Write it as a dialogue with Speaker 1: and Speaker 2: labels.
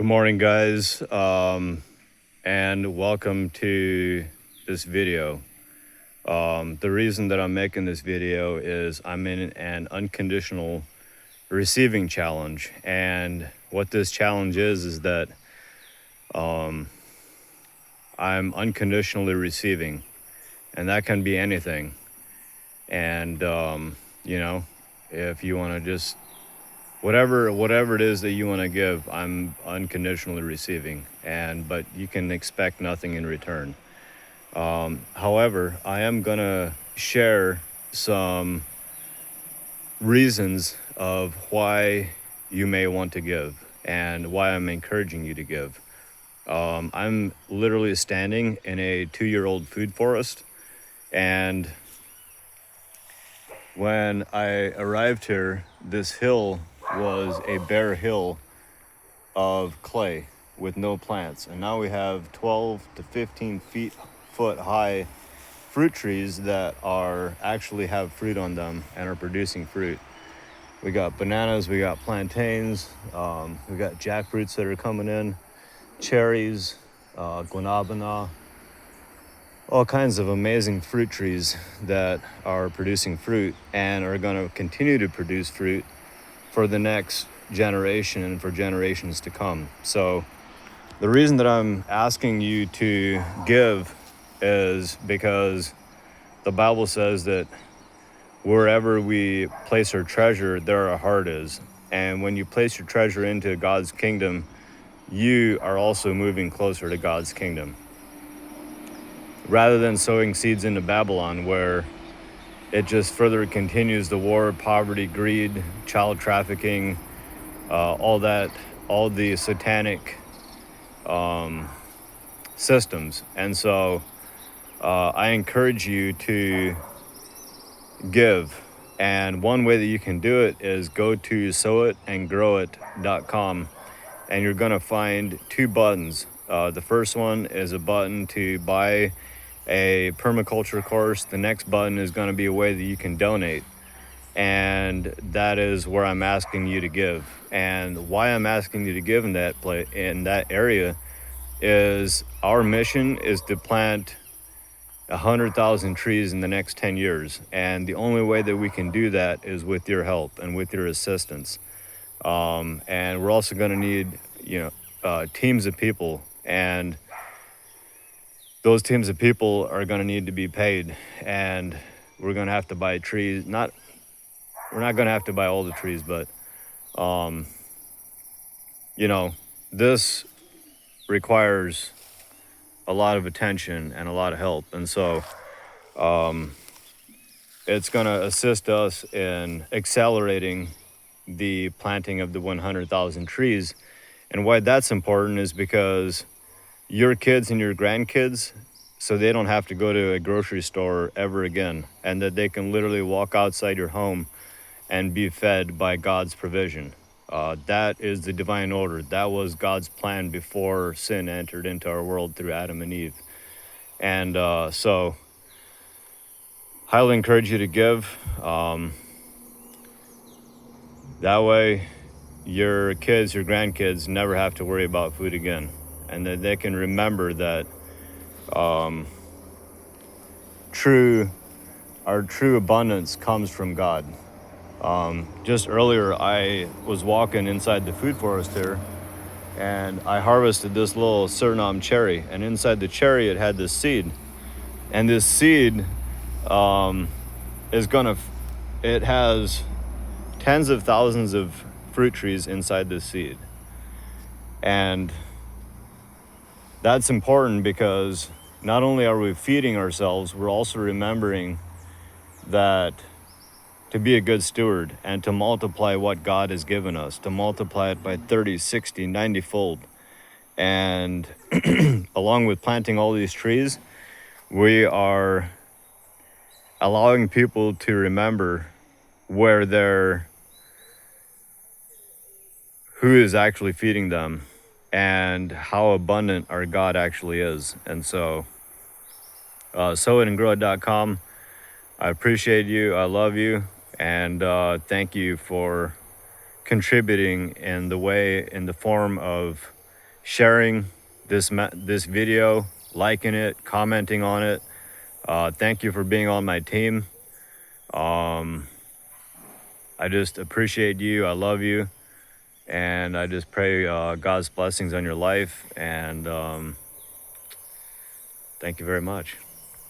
Speaker 1: Good morning, guys, and welcome to this video. The reason that I'm making this video is I'm in an unconditional receiving challenge, and what this challenge is that I'm unconditionally receiving, and that can be anything. And if you want to just whatever it is that you want to give, I'm unconditionally receiving, but you can expect nothing in return. However, I am gonna share some reasons of why you may want to give and why I'm encouraging you to give. I'm literally standing in a 2-year-old food forest, and when I arrived here, this hill was a bare hill of clay with no plants, and now we have 12 to 15 foot high fruit trees that actually have fruit on them and are producing fruit. We got bananas, we got plantains, we got jackfruits that are coming in, cherries, guanabana, all kinds of amazing fruit trees that are producing fruit and are going to continue to produce fruit for the next generation and for generations to come. So the reason that I'm asking you to give is because the Bible says that wherever we place our treasure, there our heart is. And when you place your treasure into God's kingdom, you are also moving closer to God's kingdom. Rather than sowing seeds into Babylon, where it just further continues the war, poverty, greed, child trafficking, all the satanic systems. And so I encourage you to give. And one way that you can do it is go to sowitandgrowit.com, and you're going to find 2 buttons. The first one is a button to buy a permaculture course. The next button is going to be a way that you can donate, and that is where I'm asking you to give. And why I'm asking you to give in that area is our mission is to plant 100,000 trees in the next 10 years, and the only way that we can do that is with your help and with your assistance. And we're also going to need teams of people, and those teams of people are going to need to be paid, and we're going to have to buy trees. We're not going to have to buy all the trees, but this requires a lot of attention and a lot of help. And so it's going to assist us in accelerating the planting of the 100,000 trees. And why that's important is because your kids and your grandkids, so they don't have to go to a grocery store ever again, and that they can literally walk outside your home and be fed by God's provision. That is the divine order. That was God's plan before sin entered into our world through Adam and Eve. And so highly encourage you to give. That way your kids, your grandkids never have to worry about food again, and that they can remember that our true abundance comes from God. Just earlier, I was walking inside the food forest here, and I harvested this little Suriname cherry, and inside the cherry it had this seed, and this seed it has tens of thousands of fruit trees inside this seed. And that's important because not only are we feeding ourselves, we're also remembering that to be a good steward and to multiply what God has given us, to multiply it by 30, 60, 90 fold. And along with planting all these trees, we are allowing people to remember who is actually feeding them and how abundant our God actually is. And so sowitandgrowit.com. I appreciate you. I love you. And thank you for contributing in the form of sharing this video, liking it, commenting on it. Thank you for being on my team. I just appreciate you. I love you. And I just pray God's blessings on your life. And thank you very much.